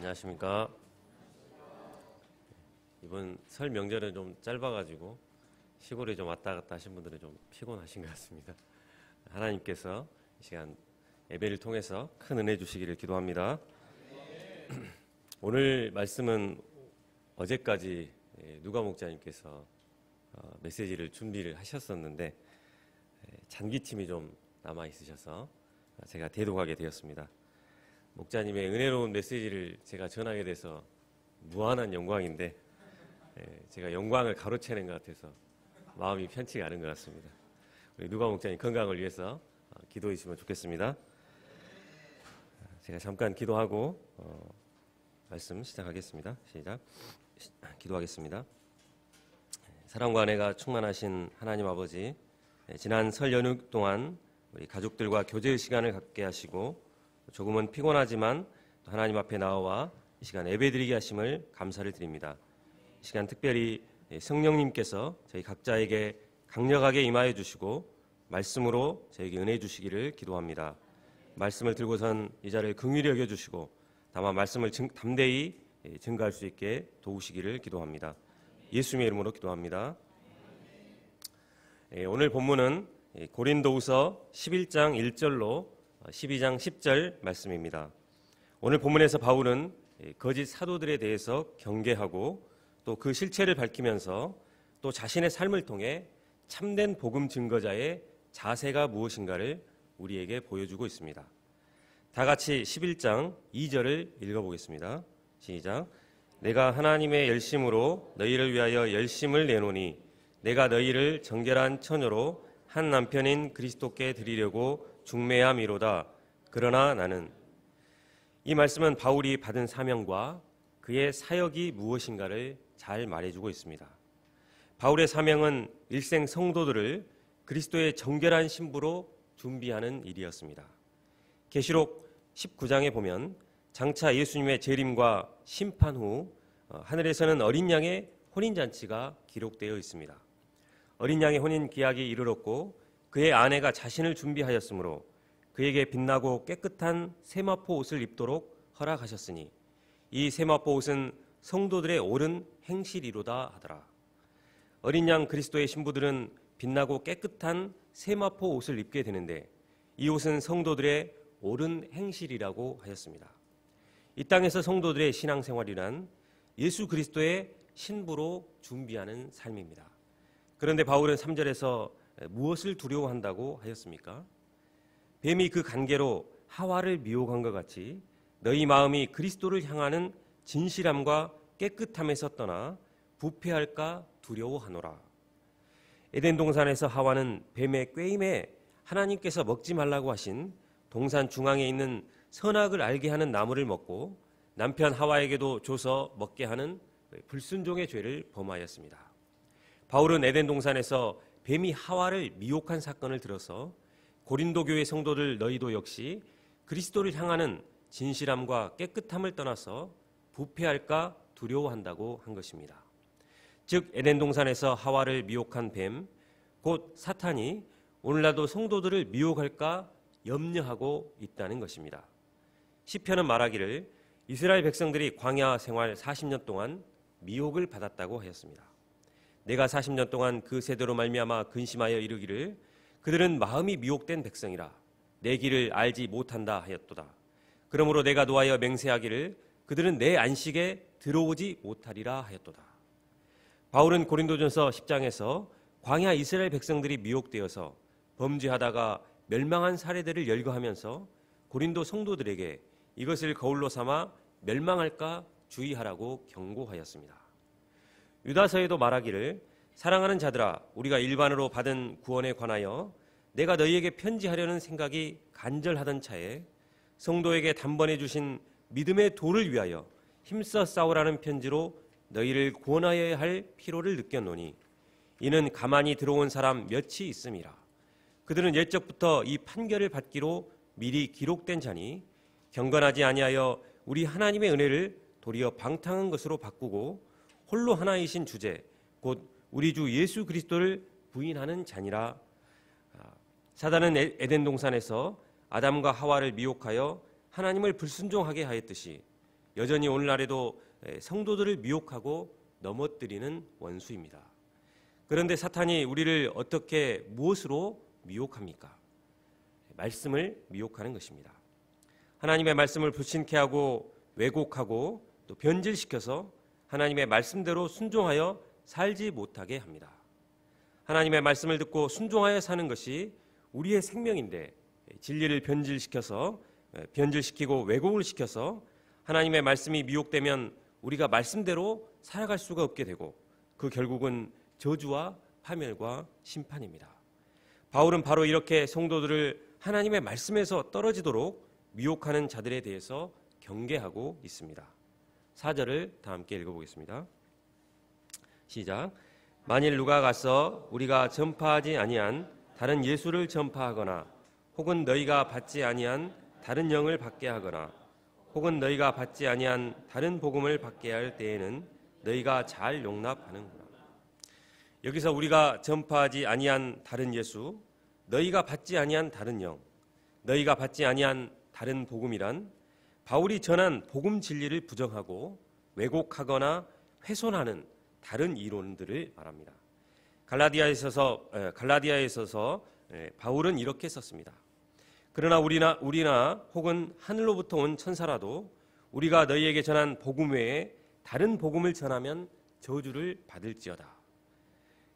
안녕하십니까. 이번 설 명절은 좀 짧아가지고 시골에 좀 왔다 갔다 하신 분들은 좀 피곤하신 것 같습니다. 하나님께서 이 시간 예배를 통해서 큰 은혜 주시기를 기도합니다. 오늘 말씀은 어제까지 누가 목자님께서 메시지를 준비를 하셨었는데 잔기침이 좀 남아 있으셔서 제가 대동하게 되었습니다. 목자님의 은혜로운 메시지를 제가 전하게 돼서 무한한 영광인데 제가 영광을 가로채는 것 같아서 마음이 편치가 않은 것 같습니다. 우리 누가 목자님 건강을 위해서 기도해 주시면 좋겠습니다. 제가 잠깐 기도하고 말씀 시작하겠습니다. 시작. 기도하겠습니다. 사랑과 은혜가 충만하신 하나님 아버지, 지난 설 연휴 동안 우리 가족들과 교제의 시간을 갖게 하시고 조금은 피곤하지만 하나님 앞에 나와 이 시간 예배드리게 하심을 감사를 드립니다. 이 시간 특별히 성령님께서 저희 각자에게 강력하게 임하여 주시고 말씀으로 저에게 은혜 주시기를 기도합니다. 말씀을 들고선 이 자를 긍휼히 여겨주시고 다만 말씀을 담대히 증거할 수 있게 도우시기를 기도합니다. 예수님의 이름으로 기도합니다. 오늘 본문은 고린도후서 11장 1절로 12장 10절 말씀입니다. 오늘 본문에서 바울은 거짓 사도들에 대해서 경계하고 또 그 실체를 밝히면서 또 자신의 삶을 통해 참된 복음 증거자의 자세가 무엇인가를 우리에게 보여주고 있습니다. 다 같이 11장 2절을 읽어보겠습니다. 시작. 내가 하나님의 열심으로 너희를 위하여 열심을 내노니 내가 너희를 정결한 처녀로 한 남편인 그리스도께 드리려고 중매함이로다. 그러나 나는, 이 말씀은 바울이 받은 사명과 그의 사역이 무엇인가를 잘 말해주고 있습니다. 바울의 사명은 일생 성도들을 그리스도의 정결한 신부로 준비하는 일이었습니다. 계시록 19장에 보면 장차 예수님의 재림과 심판 후 하늘에서는 어린 양의 혼인잔치가 기록되어 있습니다. 어린 양의 혼인 기약이 이르렀고 그의 아내가 자신을 준비하였으므로 그에게 빛나고 깨끗한 세마포 옷을 입도록 허락하셨으니 이 세마포 옷은 성도들의 옳은 행실이로다 하더라. 어린 양 그리스도의 신부들은 빛나고 깨끗한 세마포 옷을 입게 되는데 이 옷은 성도들의 옳은 행실이라고 하였습니다. 이 땅에서 성도들의 신앙생활이란 예수 그리스도의 신부로 준비하는 삶입니다. 그런데 바울은 3절에서 무엇을 두려워한다고 하였습니까? 뱀이 그 간계로 하와를 미혹한 것 같이 너희 마음이 그리스도를 향하는 진실함과 깨끗함에서 떠나 부패할까 두려워하노라. 에덴 동산에서 하와는 뱀의 꾀임에 하나님께서 먹지 말라고 하신 동산 중앙에 있는 선악을 알게 하는 나무를 먹고 남편 하와에게도 줘서 먹게 하는 불순종의 죄를 범하였습니다. 바울은 에덴 동산에서 뱀이 하와를 미혹한 사건을 들어서 고린도 교회 성도들 너희도 역시 그리스도를 향하는 진실함과 깨끗함을 떠나서 부패할까 두려워한다고 한 것입니다. 즉 에덴 동산에서 하와를 미혹한 뱀, 곧 사탄이 오늘날도 성도들을 미혹할까 염려하고 있다는 것입니다. 시편은 말하기를 이스라엘 백성들이 광야 생활 40년 동안 미혹을 받았다고 하였습니다. 내가 40년 동안 그 세대로 말미암아 근심하여 이르기를 그들은 마음이 미혹된 백성이라 내 길을 알지 못한다 하였도다. 그러므로 내가 노하여 맹세하기를 그들은 내 안식에 들어오지 못하리라 하였도다. 바울은 고린도전서 10장에서 광야 이스라엘 백성들이 미혹되어서 범죄하다가 멸망한 사례들을 열거하면서 고린도 성도들에게 이것을 거울로 삼아 멸망할까 주의하라고 경고하였습니다. 유다서에도 말하기를 사랑하는 자들아 우리가 일반으로 받은 구원에 관하여 내가 너희에게 편지하려는 생각이 간절하던 차에 성도에게 단번에 주신 믿음의 도를 위하여 힘써 싸우라는 편지로 너희를 구원하여야 할 필요를 느꼈노니 이는 가만히 들어온 사람 몇이 있음이라. 그들은 옛적부터 이 판결을 받기로 미리 기록된 자니 경건하지 아니하여 우리 하나님의 은혜를 도리어 방탕한 것으로 바꾸고 홀로 하나이신 주제 곧 우리 주 예수 그리스도를 부인하는 자니라. 사단은 에덴 동산에서 아담과 하와를 미혹하여 하나님을 불순종하게 하였듯이 여전히 오늘날에도 성도들을 미혹하고 넘어뜨리는 원수입니다. 그런데 사탄이 우리를 어떻게 무엇으로 미혹합니까? 말씀을 미혹하는 것입니다. 하나님의 말씀을 불신케 하고 왜곡하고 또 변질시켜서 하나님의 말씀대로 순종하여 살지 못하게 합니다. 하나님의 말씀을 듣고 순종하여 사는 것이 우리의 생명인데 진리를 변질시키고 왜곡을 시켜서 하나님의 말씀이 미혹되면 우리가 말씀대로 살아갈 수가 없게 되고 그 결국은 저주와 파멸과 심판입니다. 바울은 바로 이렇게 성도들을 하나님의 말씀에서 떨어지도록 미혹하는 자들에 대해서 경계하고 있습니다. 4절을 다 함께 읽어보겠습니다. 시작. 만일 누가 가서 우리가 전파하지 아니한 다른 예수를 전파하거나 혹은 너희가 받지 아니한 다른 영을 받게 하거나 혹은 너희가 받지 아니한 다른 복음을 받게 할 때에는 너희가 잘 용납하는구나. 여기서 우리가 전파하지 아니한 다른 예수, 너희가 받지 아니한 다른 영, 너희가 받지 아니한 다른 복음이란 바울이 전한 복음 진리를 부정하고 왜곡하거나 훼손하는 다른 이론들을 말합니다. 갈라디아에 있어서 바울은 이렇게 썼습니다. 그러나 우리나 혹은 하늘로부터 온 천사라도 우리가 너희에게 전한 복음 외에 다른 복음을 전하면 저주를 받을지어다.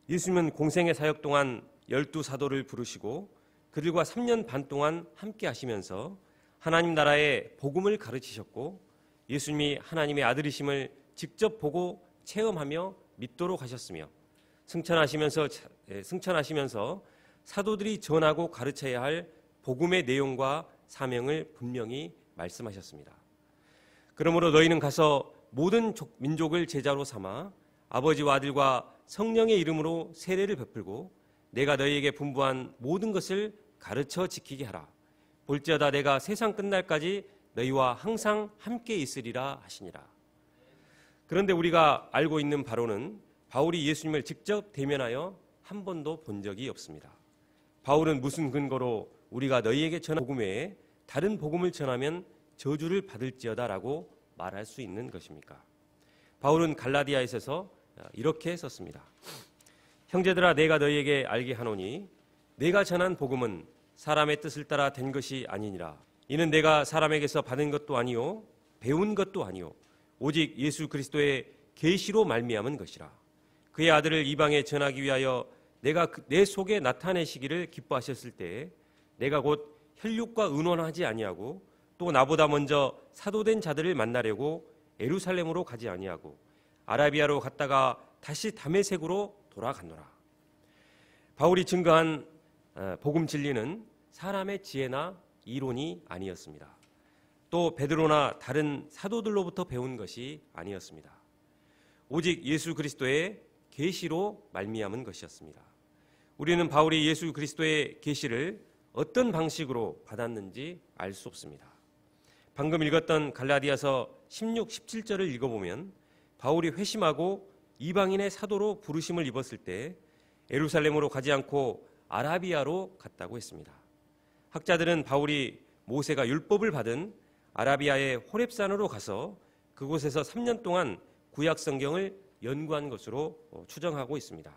예수님은 공생의 사역 동안 12사도를 부르시고 그들과 3년 반 동안 함께 하시면서 하나님 나라의 복음을 가르치셨고 예수님이 하나님의 아들이심을 직접 보고 체험하며 믿도록 하셨으며 승천하시면서 사도들이 전하고 가르쳐야 할 복음의 내용과 사명을 분명히 말씀하셨습니다. 그러므로 너희는 가서 모든 민족을 제자로 삼아 아버지와 아들과 성령의 이름으로 세례를 베풀고 내가 너희에게 분부한 모든 것을 가르쳐 지키게 하라. 볼지어다 내가 세상 끝날까지 너희와 항상 함께 있으리라 하시니라. 그런데 우리가 알고 있는 바로는 바울이 예수님을 직접 대면하여 한 번도 본 적이 없습니다. 바울은 무슨 근거로 우리가 너희에게 전한 복음 외에 다른 복음을 전하면 저주를 받을지어다라고 말할 수 있는 것입니까? 바울은 갈라디아에서 이렇게 썼습니다. 형제들아 내가 너희에게 알게 하노니 내가 전한 복음은 사람의 뜻을 따라 된 것이 아니니라. 이는 내가 사람에게서 받은 것도 아니요 배운 것도 아니요 오직 예수 그리스도의 계시로 말미암은 것이라. 그의 아들을 이방에 전하기 위하여 내가 내 속에 나타내시기를 기뻐하셨을 때에 내가 곧 혈육과 의논하지 아니하고 또 나보다 먼저 사도된 자들을 만나려고 예루살렘으로 가지 아니하고 아라비아로 갔다가 다시 다메섹으로 돌아갔노라. 바울이 증거한 복음 진리는 사람의 지혜나 이론이 아니었습니다. 또 베드로나 다른 사도들로부터 배운 것이 아니었습니다. 오직 예수 그리스도의 계시로 말미암은 것이었습니다. 우리는 바울이 예수 그리스도의 계시를 어떤 방식으로 받았는지 알 수 없습니다. 방금 읽었던 갈라디아서 16, 17절을 읽어보면 바울이 회심하고 이방인의 사도로 부르심을 입었을 때 예루살렘으로 가지 않고 아라비아로 갔다고 했습니다. 학자들은 바울이 모세가 율법을 받은 아라비아의 호렙산으로 가서 그곳에서 3년 동안 구약 성경을 연구한 것으로 추정하고 있습니다.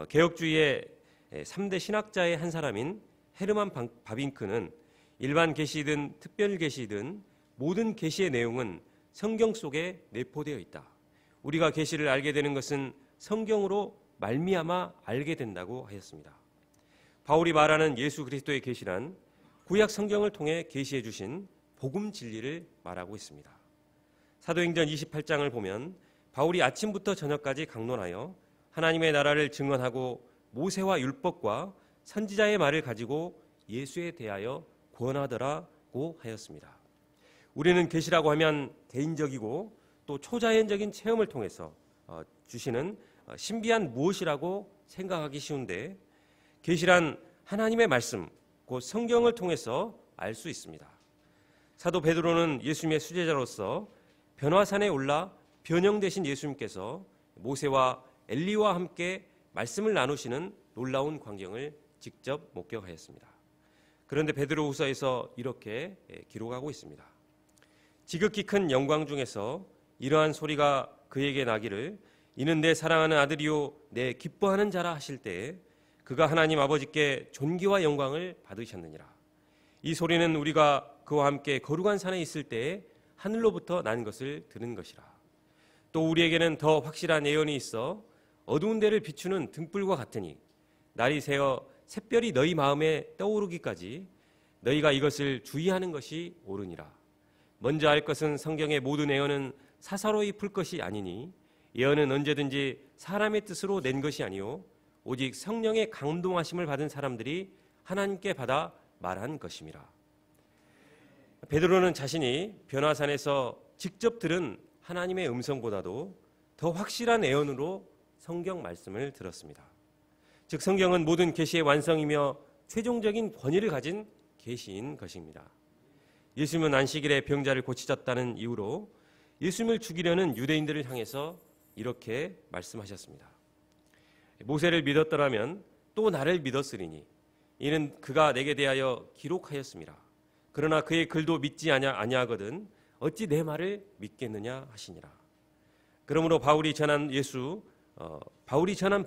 개혁주의의 3대 신학자의 한 사람인 헤르만 바빙크는 일반 계시든 특별 계시든 모든 계시의 내용은 성경 속에 내포되어 있다. 우리가 계시를 알게 되는 것은 성경으로 말미암아 알게 된다고 하였습니다. 바울이 말하는 예수 그리스도의 계시란 구약 성경을 통해 계시해 주신 복음 진리를 말하고 있습니다. 사도행전 28장을 보면 바울이 아침부터 저녁까지 강론하여 하나님의 나라를 증언하고 모세와 율법과 선지자의 말을 가지고 예수에 대하여 권하더라고 하였습니다. 우리는 계시라고 하면 개인적이고 또 초자연적인 체험을 통해서 주시는 신비한 무엇이라고 생각하기 쉬운데 계시란 하나님의 말씀, 곧 성경을 통해서 알 수 있습니다. 사도 베드로는 예수님의 수제자로서 변화산에 올라 변형되신 예수님께서 모세와 엘리와 함께 말씀을 나누시는 놀라운 광경을 직접 목격하였습니다. 그런데 베드로후서에서 이렇게 기록하고 있습니다. 지극히 큰 영광 중에서 이러한 소리가 그에게 나기를 이는 내 사랑하는 아들이요 내 기뻐하는 자라 하실 때에 그가 하나님 아버지께 존귀와 영광을 받으셨느니라. 이 소리는 우리가 그와 함께 거룩한 산에 있을 때에 하늘로부터 난 것을 들은 것이라. 또 우리에게는 더 확실한 예언이 있어 어두운 데를 비추는 등불과 같으니 날이 새어 샛별이 너희 마음에 떠오르기까지 너희가 이것을 주의하는 것이 옳으니라. 먼저 알 것은 성경의 모든 예언은 사사로이 풀 것이 아니니 예언은 언제든지 사람의 뜻으로 낸 것이 아니요 오직 성령의 감동하심을 받은 사람들이 하나님께 받아 말한 것임이라. 베드로는 자신이 변화산에서 직접 들은 하나님의 음성보다도 더 확실한 예언으로 성경 말씀을 들었습니다. 즉 성경은 모든 계시의 완성이며 최종적인 권위를 가진 계시인 것입니다. 예수님은 안식일에 병자를 고치셨다는 이유로 예수님을 죽이려는 유대인들을 향해서 이렇게 말씀하셨습니다. 모세를 믿었더라면 또 나를 믿었으리니 이는 그가 내게 대하여 기록하였습니다. 그러나 그의 글도 믿지 아니하거든 어찌 내 말을 믿겠느냐 하시니라. 그러므로 바울이 전한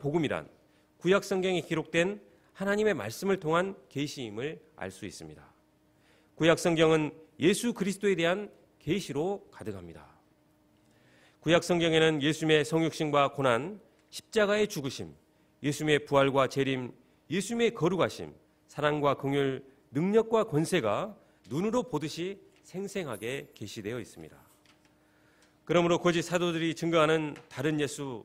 복음이란 구약 성경에 기록된 하나님의 말씀을 통한 계시임을 알 수 있습니다. 구약 성경은 예수 그리스도에 대한 계시로 가득합니다. 구약 성경에는 예수님의 성육신과 고난, 십자가의 죽으심, 예수님의 부활과 재림, 예수님의 거룩하심, 사랑과 긍휼, 능력과 권세가 눈으로 보듯이 생생하게 계시되어 있습니다. 그러므로 거짓 사도들이 증거하는 다른 예수,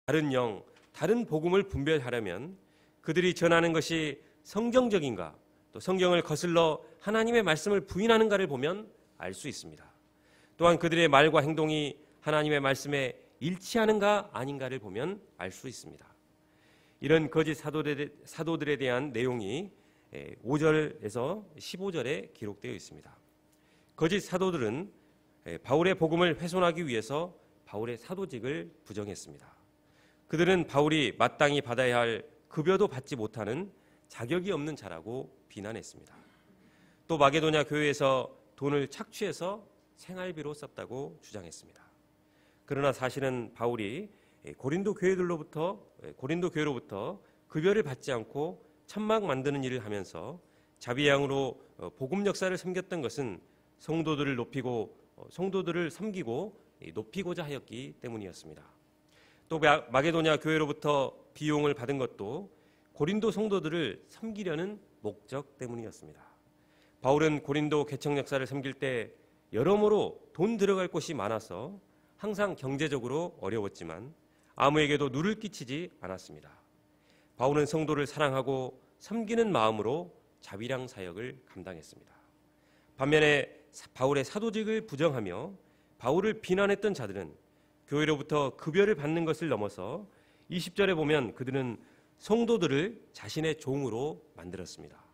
다른 영, 다른 복음을 분별하려면 그들이 전하는 것이 성경적인가, 또 성경을 거슬러 하나님의 말씀을 부인하는가를 보면 알 수 있습니다. 또한 그들의 말과 행동이 하나님의 말씀에 일치하는가 아닌가를 보면 알 수 있습니다. 이런 거짓 사도들에 대한 내용이 5절에서 15절에 기록되어 있습니다. 거짓 사도들은 바울의 복음을 훼손하기 위해서 바울의 사도직을 부정했습니다. 그들은 바울이 마땅히 받아야 할 급여도 받지 못하는 자격이 없는 자라고 비난했습니다. 또 마게도냐 교회에서 돈을 착취해서 생활비로 썼다고 주장했습니다. 그러나 사실은 바울이 고린도 교회로부터 급여를 받지 않고 천막 만드는 일을 하면서 자비양으로 복음 역사를 섬겼던 것은 성도들을 섬기고 높이고자 하였기 때문이었습니다. 또 마게도냐 교회로부터 비용을 받은 것도 고린도 성도들을 섬기려는 목적 때문이었습니다. 바울은 고린도 개척 역사를 섬길 때 여러모로 돈 들어갈 곳이 많아서 항상 경제적으로 어려웠지만 아무에게도 누를 끼치지 않았습니다. 바울은 성도를 사랑하고 섬기는 마음으로 자비량 사역을 감당했습니다. 반면에 바울의 사도직을 부정하며 바울을 비난했던 자들은 교회로부터 급여를 받는 것을 넘어서 20절에 보면 그들은 성도들을 자신의 종으로 만들었습니다.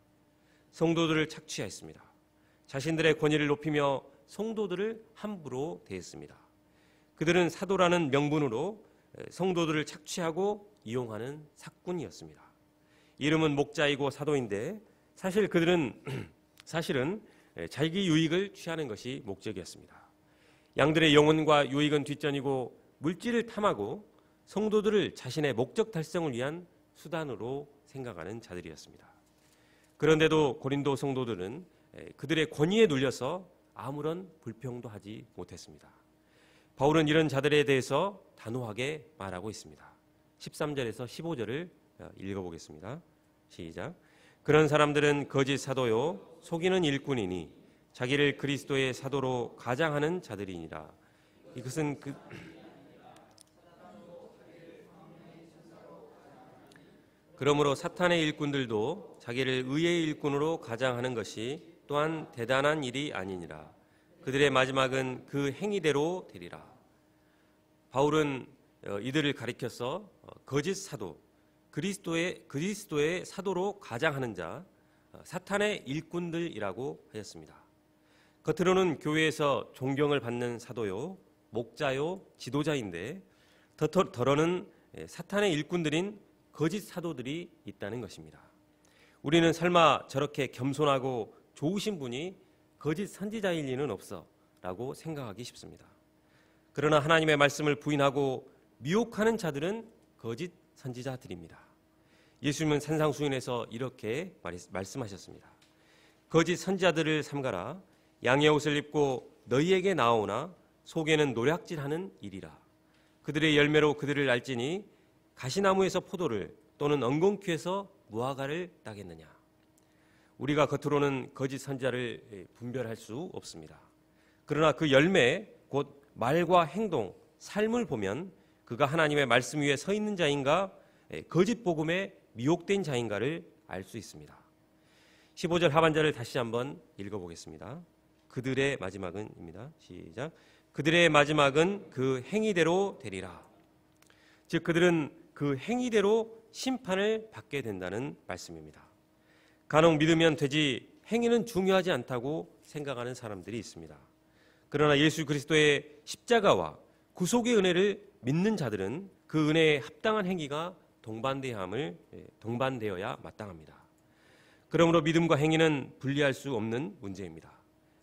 성도들을 착취했습니다. 자신들의 권위를 높이며 성도들을 함부로 대했습니다. 그들은 사도라는 명분으로 성도들을 착취하고 이용하는 사꾼이었습니다. 이름은 목자이고 사도인데 사실은 자기 유익을 취하는 것이 목적이었습니다. 양들의 영혼과 유익은 뒷전이고 물질을 탐하고 성도들을 자신의 목적 달성을 위한 수단으로 생각하는 자들이었습니다. 그런데도 고린도 성도들은 그들의 권위에 눌려서 아무런 불평도 하지 못했습니다. 바울은 이런 자들에 대해서 단호하게 말하고 있습니다. 13절에서 15절을 읽어보겠습니다. 시작. 그런 사람들은 거짓 사도요 속이는 일꾼이니 자기를 그리스도의 사도로 가장하는 자들이니라. 이것은 그러므로 사탄의 일꾼들도 자기를 의의 일꾼으로 가장하는 것이 또한 대단한 일이 아니니라. 그들의 마지막은 그 행위대로 되리라. 바울은 이들을 가리켜서 거짓 사도, 그리스도의 사도로 가장하는 자, 사탄의 일꾼들이라고 하였습니다. 겉으로는 교회에서 존경을 받는 사도요, 목자요, 지도자인데 겉으로는 사탄의 일꾼들인 거짓 사도들이 있다는 것입니다. 우리는 설마 저렇게 겸손하고 좋으신 분이 거짓 선지자일 리는 없어라고 생각하기 쉽습니다. 그러나 하나님의 말씀을 부인하고 미혹하는 자들은 거짓 선지자들입니다. 예수님은 산상수훈에서 이렇게 말씀하셨습니다. 거짓 선지자들을 삼가라. 양의 옷을 입고 너희에게 나아오나 속에는 노략질하는 일이라. 그들의 열매로 그들을 알지니 가시나무에서 포도를 또는 엉겅퀴에서 무화과를 따겠느냐. 우리가 겉으로는 거짓 선지자를 분별할 수 없습니다. 그러나 그 열매 곧 말과 행동, 삶을 보면 그가 하나님의 말씀 위에 서 있는 자인가 거짓 복음에 미혹된 자인가를 알 수 있습니다. 15절 하반절을 다시 한번 읽어보겠습니다. 그들의 마지막은입니다. 시작. 그들의 마지막은 그 행위대로 되리라. 즉 그들은 그 행위대로 심판을 받게 된다는 말씀입니다. 간혹 믿으면 되지 행위는 중요하지 않다고 생각하는 사람들이 있습니다. 그러나 예수 그리스도의 십자가와 구속의 은혜를 믿는 자들은 그 은혜에 합당한 행위가 동반되어야 마땅합니다. 그러므로 믿음과 행위는 분리할 수 없는 문제입니다.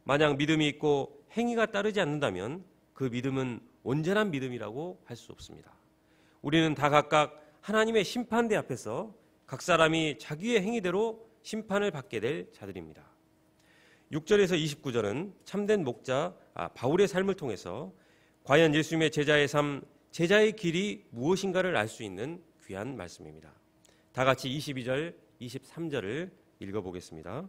만약 믿음이 있고 행위가 따르지 않는다면 그 믿음은 온전한 믿음이라고 할 수 없습니다. 우리는 다 각각 하나님의 심판대 앞에서 각 사람이 자기의 행위대로 심판을 받게 될 자들입니다. 6절에서 29절은 참된 목자 바울의 삶을 통해서 과연 예수님의 제자의 삶, 제자의 길이 무엇인가를 알 수 있는 귀한 말씀입니다. 다 같이 22절, 23절을 읽어보겠습니다.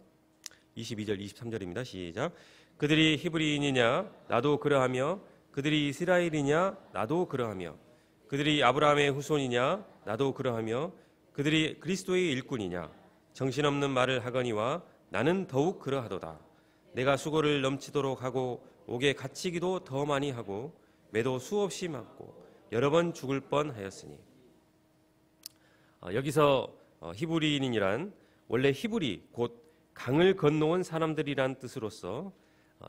22절, 23절입니다. 시작. 그들이 히브리인이냐 나도 그러하며 그들이 이스라엘이냐 나도 그러하며 그들이 아브라함의 후손이냐 나도 그러하며 그들이 그리스도의 일꾼이냐 정신없는 말을 하거니와 나는 더욱 그러하도다. 내가 수고를 넘치도록 하고 옥에 갇히기도 더 많이 하고 매도 수없이 맞고 여러 번 죽을 뻔하였으니. 여기서 히브리인이란 원래 히브리 곧 강을 건너온 사람들이란 뜻으로서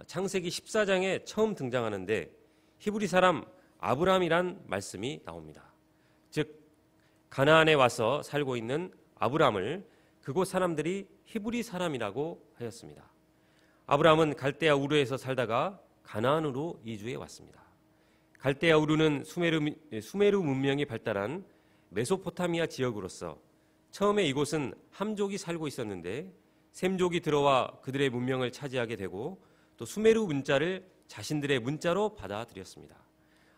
창세기 14장에 처음 등장하는데 히브리 사람 아브람이란 말씀이 나옵니다. 즉 가나안에 와서 살고 있는 아브람을 그곳 사람들이 히브리 사람이라고 하였습니다. 아브람은 갈대아 우르에서 살다가 가나안으로 이주해 왔습니다. 갈대아 우르는 수메르 문명이 발달한 메소포타미아 지역으로서 처음에 이곳은 함족이 살고 있었는데 셈족이 들어와 그들의 문명을 차지하게 되고 또 수메르 문자를 자신들의 문자로 받아들였습니다.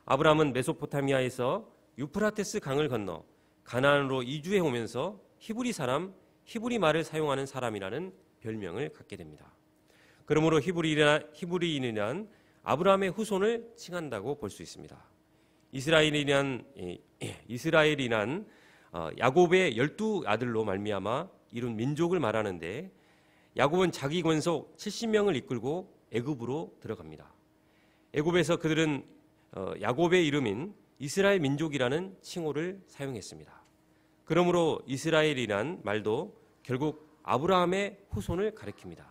아브람은 메소포타미아에서 유프라테스 강을 건너 가나안으로 이주해 오면서 히브리 말을 사용하는 사람이라는 별명을 갖게 됩니다. 그러므로 히브리인이란 아브라함의 후손을 칭한다고 볼 수 있습니다. 이스라엘이란 야곱의 12아들로 말미암아 이룬 민족을 말하는데 야곱은 자기 권속 70명을 이끌고 애굽으로 들어갑니다. 애굽에서 그들은 야곱의 이름인 이스라엘 민족이라는 칭호를 사용했습니다. 그러므로 이스라엘이란 말도 결국 아브라함의 후손을 가리킵니다.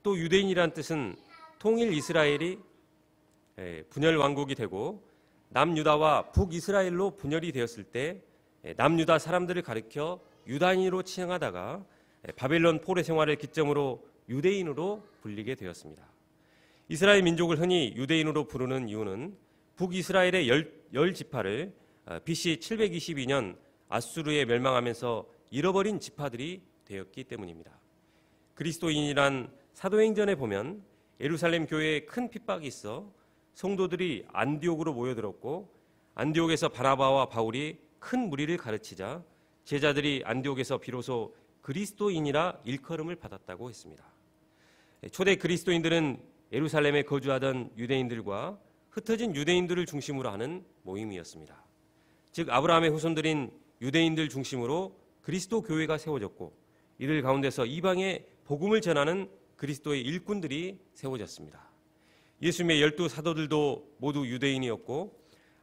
또 유대인이란 뜻은 통일 이스라엘이 분열 왕국이 되고 남유다와 북이스라엘로 분열이 되었을 때 남유다 사람들을 가리켜 유다인으로 칭하다가 바벨론 포로 생활을 기점으로 유대인으로 불리게 되었습니다. 이스라엘 민족을 흔히 유대인으로 부르는 이유는 북이스라엘의 열 지파를 BC 722년 아수르에 멸망하면서 잃어버린 지파들이 되었기 때문입니다. 그리스도인이란 사도행전에 보면 예루살렘 교회에 큰 핍박이 있어 성도들이 안디옥으로 모여들었고 안디옥에서 바나바와 바울이 큰 무리를 가르치자 제자들이 안디옥에서 비로소 그리스도인이라 일컬음을 받았다고 했습니다. 초대 그리스도인들은 예루살렘에 거주하던 유대인들과 흩어진 유대인들을 중심으로 하는 모임이었습니다. 즉 아브라함의 후손들인 유대인들 중심으로 그리스도 교회가 세워졌고 이들 가운데서 이방에 복음을 전하는 그리스도의 일꾼들이 세워졌습니다. 예수님의 12 사도들도 모두 유대인이었고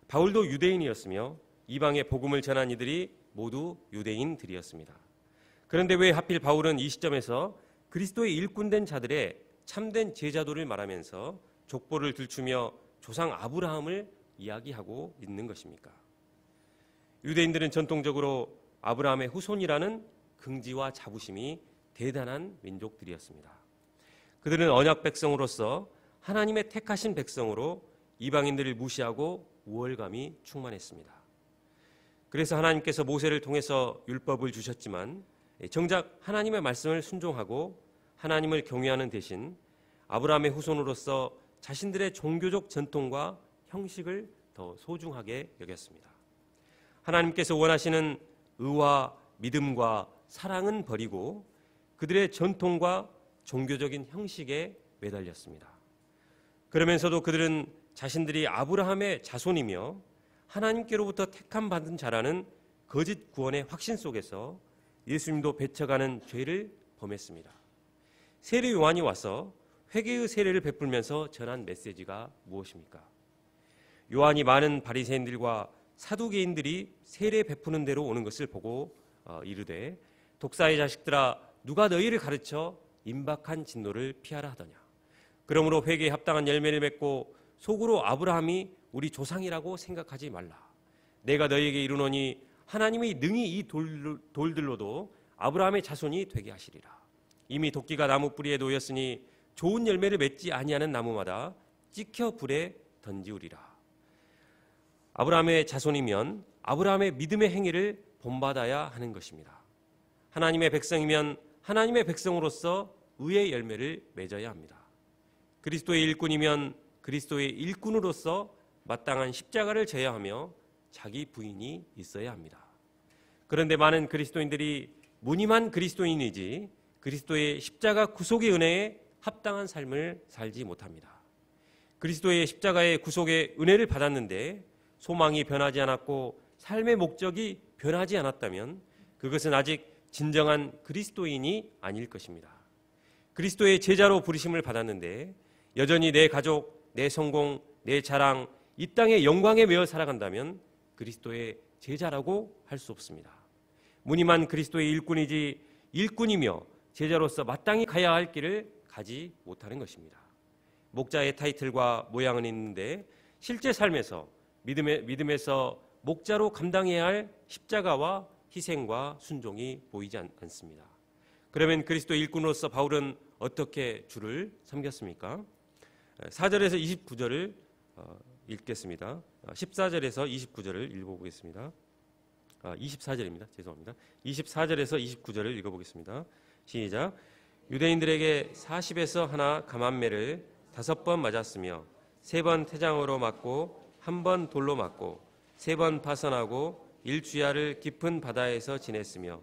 바울도 유대인이었으며 이방에 복음을 전한 이들이 모두 유대인들이었습니다. 그런데 왜 하필 바울은 이 시점에서 그리스도의 일꾼된 자들의 참된 제자도를 말하면서 족보를 들추며 조상 아브라함을 이야기하고 있는 것입니까? 유대인들은 전통적으로 아브라함의 후손이라는 긍지와 자부심이 대단한 민족들이었습니다. 그들은 언약 백성으로서 하나님의 택하신 백성으로 이방인들을 무시하고 우월감이 충만했습니다. 그래서 하나님께서 모세를 통해서 율법을 주셨지만 정작 하나님의 말씀을 순종하고 하나님을 경외하는 대신 아브라함의 후손으로서 자신들의 종교적 전통과 형식을 더 소중하게 여겼습니다. 하나님께서 원하시는 의와 믿음과 사랑은 버리고 그들의 전통과 종교적인 형식에 매달렸습니다. 그러면서도 그들은 자신들이 아브라함의 자손이며 하나님께로부터 택함 받은 자라는 거짓 구원의 확신 속에서 예수님도 배쳐가는 죄를 범했습니다. 세례 요한이 와서 회개의 세례를 베풀면서 전한 메시지가 무엇입니까? 요한이 많은 바리새인들과 사두개인들이 세례 베푸는 대로 오는 것을 보고 이르되 독사의 자식들아 누가 너희를 가르쳐 임박한 진노를 피하라 하더냐. 그러므로 회개에 합당한 열매를 맺고 속으로 아브라함이 우리 조상이라고 생각하지 말라. 내가 너희에게 이르노니 하나님이 능히 이 돌들로도 아브라함의 자손이 되게 하시리라. 이미 도끼가 나무 뿌리에 놓였으니 좋은 열매를 맺지 아니하는 나무마다 찍혀 불에 던지우리라. 아브라함의 자손이면 아브라함의 믿음의 행위를 본받아야 하는 것입니다. 하나님의 백성이면 하나님의 백성으로서 의의 열매를 맺어야 합니다. 그리스도의 일꾼이면 그리스도의 일꾼으로서 마땅한 십자가를 져야 하며 자기 부인이 있어야 합니다. 그런데 많은 그리스도인들이 무늬만 그리스도인이지 그리스도의 십자가 구속의 은혜에 합당한 삶을 살지 못합니다. 그리스도의 십자가의 구속의 은혜를 받았는데 소망이 변하지 않았고 삶의 목적이 변하지 않았다면 그것은 아직 진정한 그리스도인이 아닐 것입니다. 그리스도의 제자로 부르심을 받았는데 여전히 내 가족, 내 성공, 내 자랑, 이 땅의 영광에 매여 살아간다면 그리스도의 제자라고 할 수 없습니다. 무늬만 그리스도의 일꾼이지 일꾼이며 제자로서 마땅히 가야 할 길을 가지 못하는 것입니다. 목자의 타이틀과 모양은 있는데 실제 삶에서 믿음에서 목자로 감당해야 할 십자가와 희생과 순종이 보이지 않습니다. 그러면 그리스도 일꾼으로서 바울은 어떻게 주를 섬겼습니까? 4절에서 29절을 읽겠습니다. 14절에서 29절을 읽어보겠습니다. 24절입니다. 죄송합니다. 24절에서 29절을 읽어보겠습니다. 시작. 유대인들에게 40에서 하나 감암매를 5번 맞았으며 3번 태장으로 맞고 1번 돌로 맞고 3번 파선하고 1주야를 깊은 바다에서 지냈으며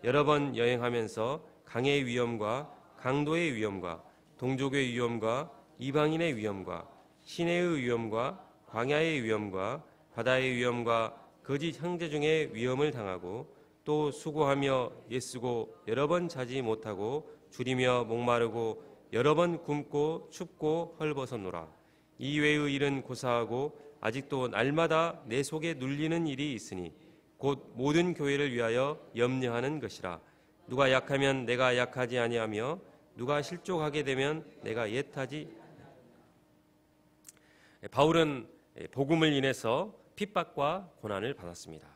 여러 번 여행하면서 강의 위험과 강도의 위험과 동족의 위험과 이방인의 위험과 시내의 위험과 광야의 위험과 바다의 위험과 거짓 형제 중에 위험을 당하고 또 수고하며 애쓰고 여러 번 자지 못하고 줄이며 목마르고 여러 번 굶고 춥고 헐벗었노라. 이외의 일은 고사하고 아직도 날마다 내 속에 눌리는 일이 있으니 곧 모든 교회를 위하여 염려하는 것이라. 누가 약하면 내가 약하지 아니하며 누가 실족하게 되면 내가 옛하지. 바울은 복음을 인해서 핍박과 고난을 받았습니다.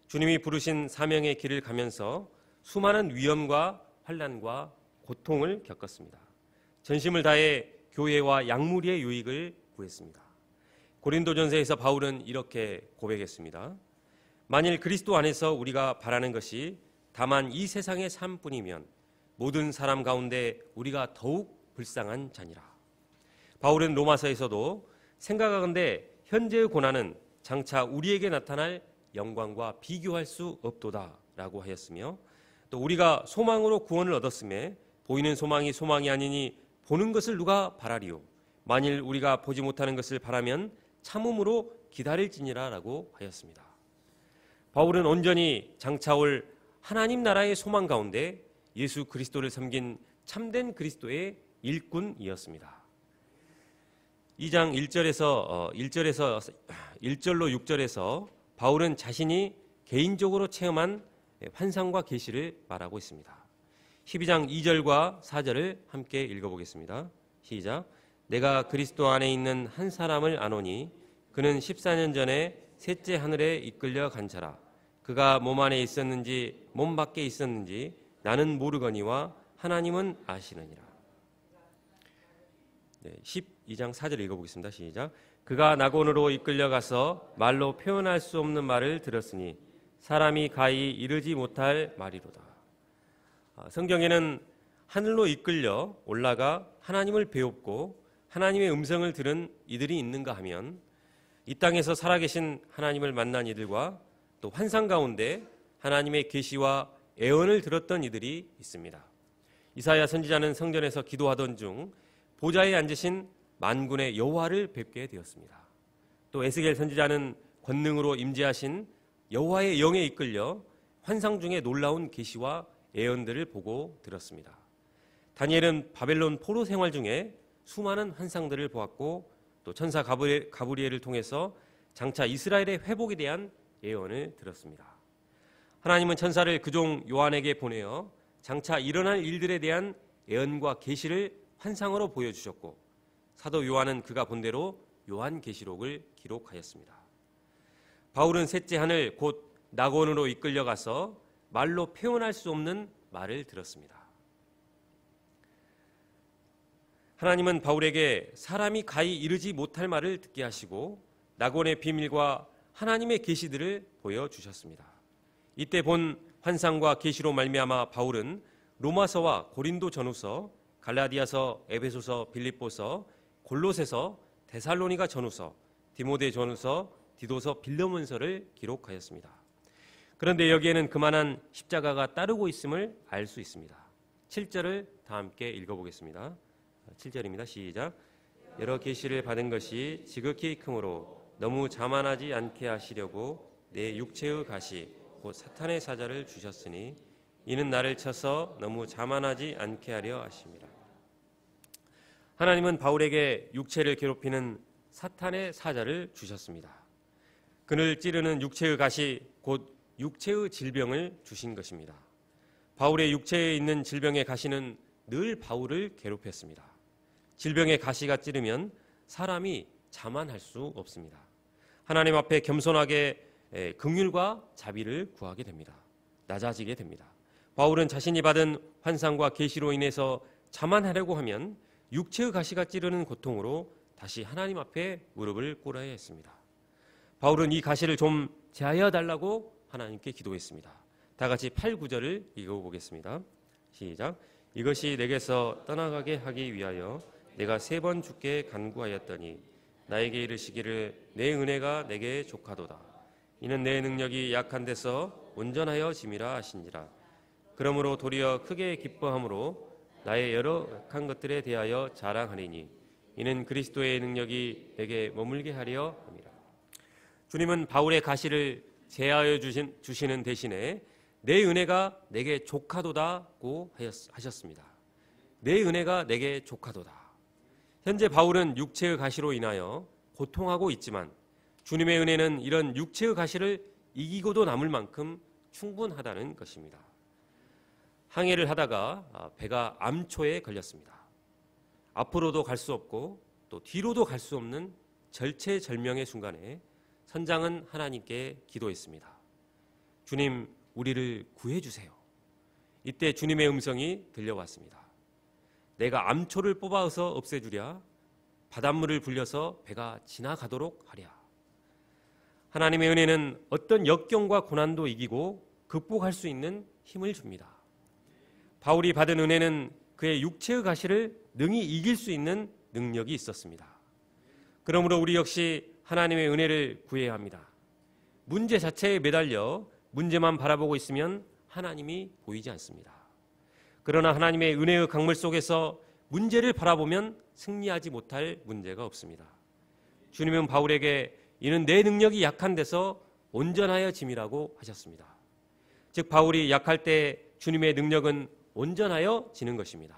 주님이 부르신 사명의 길을 가면서 수많은 위험과 환난과 고통을 겪었습니다. 전심을 다해 교회와 약물의 유익을 구했습니다. 고린도전서에서 바울은 이렇게 고백했습니다. 만일 그리스도 안에서 우리가 바라는 것이 다만 이 세상의 삶뿐이면 모든 사람 가운데 우리가 더욱 불쌍한 자니라. 바울은 로마서에서도 생각하건대 현재의 고난은 장차 우리에게 나타날 영광과 비교할 수 없도다 라고 하였으며 또 우리가 소망으로 구원을 얻었음에 보이는 소망이 소망이 아니니 보는 것을 누가 바라리요. 만일 우리가 보지 못하는 것을 바라면 참음으로 기다릴지니라 라고 하였습니다. 바울은 온전히 장차올 하나님 나라의 소망 가운데 예수 그리스도를 섬긴 참된 그리스도의 일꾼이었습니다. 2장 1절로 6절에서 바울은 자신이 개인적으로 체험한 환상과 계시를 말하고 있습니다. 12장 2절과 4절을 함께 읽어보겠습니다. 시작. 내가 그리스도 안에 있는 한 사람을 아노니 그는 14년 전에 셋째 하늘에 이끌려 간 자라. 그가 몸 안에 있었는지 몸 밖에 있었는지 나는 모르거니와 하나님은 아시느니라. 12장 4절 읽어보겠습니다. 시작. 그가 낙원으로 이끌려가서 말로 표현할 수 없는 말을 들었으니 사람이 가히 이르지 못할 말이로다. 성경에는 하늘로 이끌려 올라가 하나님을 배웁고 하나님의 음성을 들은 이들이 있는가 하면 이 땅에서 살아계신 하나님을 만난 이들과 또 환상 가운데 하나님의 계시와 애언을 들었던 이들이 있습니다. 이사야 선지자는 성전에서 기도하던 중 보좌에 앉으신 만군의 여호와를 뵙게 되었습니다. 또 에스겔 선지자는 권능으로 임재하신 여호와의 영에 이끌려 환상 중에 놀라운 계시와 애언들을 보고 들었습니다. 다니엘은 바벨론 포로 생활 중에 수많은 환상들을 보았고 또 천사 가브리엘을 통해서 장차 이스라엘의 회복에 대한 예언을 들었습니다. 하나님은 천사를 그종 요한에게 보내어 장차 일어날 일들에 대한 예언과 계시를 환상으로 보여주셨고 사도 요한은 그가 본 대로 요한계시록을 기록하였습니다. 바울은 셋째 하늘 곧 낙원으로 이끌려가서 말로 표현할 수 없는 말을 들었습니다. 하나님은 바울에게 사람이 가히 이르지 못할 말을 듣게 하시고 낙원의 비밀과 하나님의 계시들을 보여주셨습니다. 이때 본 환상과 계시로 말미암아 바울은 로마서와 고린도 전후서, 갈라디아서, 에베소서, 빌립보서, 골로새서, 데살로니가 전후서, 디모데 전후서, 디도서, 빌레몬서를 기록하였습니다. 그런데 여기에는 그만한 십자가가 따르고 있음을 알 수 있습니다. 7절을 다 함께 읽어보겠습니다. 7절입니다. 시작. 여러 계시를 받은 것이 지극히 크므로 너무 자만하지 않게 하시려고 내 육체의 가시 곧 사탄의 사자를 주셨으니 이는 나를 쳐서 너무 자만하지 않게 하려 하심이라. 하나님은 바울에게 육체를 괴롭히는 사탄의 사자를 주셨습니다. 그를 찌르는 육체의 가시 곧 육체의 질병을 주신 것입니다. 바울의 육체에 있는 질병의 가시는 늘 바울을 괴롭혔습니다. 질병의 가시가 찌르면 사람이 자만할 수 없습니다. 하나님 앞에 겸손하게 긍휼과 자비를 구하게 됩니다. 낮아지게 됩니다. 바울은 자신이 받은 환상과 계시로 인해서 자만하려고 하면 육체의 가시가 찌르는 고통으로 다시 하나님 앞에 무릎을 꿇어야 했습니다. 바울은 이 가시를 좀 제하여 달라고 하나님께 기도했습니다. 다 같이 8, 9절을 읽어보겠습니다. 시작. 이것이 내게서 떠나가게 하기 위하여 내가 3번 주께 간구하였더니 나에게 이르시기를 내 은혜가 내게 족하도다. 이는 내 능력이 약한 데서 온전하여 짐이라 하신지라. 그러므로 도리어 크게 기뻐함으로 나의 여러 약한 것들에 대하여 자랑하리니 이는 그리스도의 능력이 내게 머물게 하려 함이라. 주님은 바울의 가시를 제하여 주시는 대신에 내 은혜가 내게 족하도다고 하셨습니다. 내 은혜가 내게 족하도다. 현재 바울은 육체의 가시로 인하여 고통하고 있지만 주님의 은혜는 이런 육체의 가시를 이기고도 남을 만큼 충분하다는 것입니다. 항해를 하다가 배가 암초에 걸렸습니다. 앞으로도 갈 수 없고 또 뒤로도 갈 수 없는 절체절명의 순간에 선장은 하나님께 기도했습니다. 주님, 우리를 구해주세요. 이때 주님의 음성이 들려왔습니다. 내가 암초를 뽑아서 없애주랴. 바닷물을 불려서 배가 지나가도록 하랴. 하나님의 은혜는 어떤 역경과 고난도 이기고 극복할 수 있는 힘을 줍니다. 바울이 받은 은혜는 그의 육체의 가시를 능히 이길 수 있는 능력이 있었습니다. 그러므로 우리 역시 하나님의 은혜를 구해야 합니다. 문제 자체에 매달려 문제만 바라보고 있으면 하나님이 보이지 않습니다. 그러나 하나님의 은혜의 강물 속에서 문제를 바라보면 승리하지 못할 문제가 없습니다. 주님은 바울에게 이는 내 능력이 약한 데서 온전하여 짐이라고 하셨습니다. 즉 바울이 약할 때 주님의 능력은 온전하여 지는 것입니다.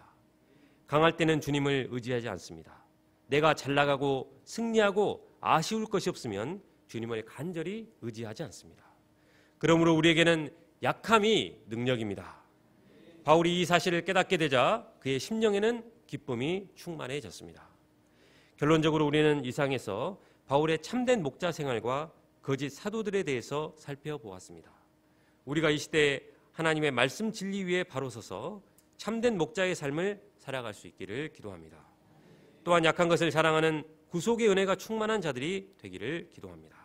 강할 때는 주님을 의지하지 않습니다. 내가 잘 나가고 승리하고 아쉬울 것이 없으면 주님을 간절히 의지하지 않습니다. 그러므로 우리에게는 약함이 능력입니다. 바울이 이 사실을 깨닫게 되자 그의 심령에는 기쁨이 충만해졌습니다. 결론적으로 우리는 이상에서 바울의 참된 목자 생활과 거짓 사도들에 대해서 살펴보았습니다. 우리가 이 시대에 하나님의 말씀 진리 위에 바로 서서 참된 목자의 삶을 살아갈 수 있기를 기도합니다. 또한 약한 것을 자랑하는 구속의 은혜가 충만한 자들이 되기를 기도합니다.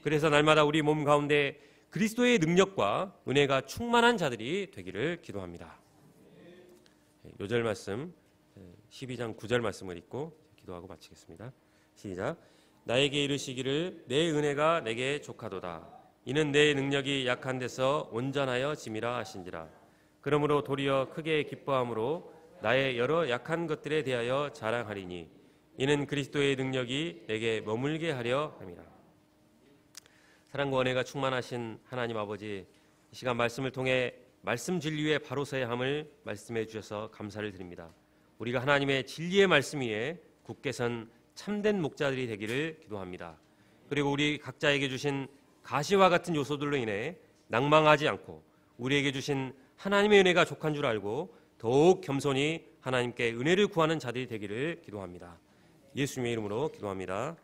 그래서 날마다 우리 몸 가운데 그리스도의 능력과 은혜가 충만한 자들이 되기를 기도합니다. 요절 말씀 12장 9절 말씀을 읽고 기도하고 마치겠습니다. 시작. 나에게 이르시기를 내 은혜가 내게 족하도다. 이는 내 능력이 약한 데서 온전하여 짐이라 하신지라. 그러므로 도리어 크게 기뻐함으로 나의 여러 약한 것들에 대하여 자랑하리니 이는 그리스도의 능력이 내게 머물게 하려 함이라. 사랑과 은혜가 충만하신 하나님 아버지, 이 시간 말씀을 통해 말씀 진리에 바로 서야 함을 말씀해 주셔서 감사를 드립니다. 우리가 하나님의 진리의 말씀 위에 굳게 선 참된 목자들이 되기를 기도합니다. 그리고 우리 각자에게 주신 가시와 같은 요소들로 인해 낭망하지 않고 우리에게 주신 하나님의 은혜가 족한 줄 알고 더욱 겸손히 하나님께 은혜를 구하는 자들이 되기를 기도합니다. 예수님의 이름으로 기도합니다.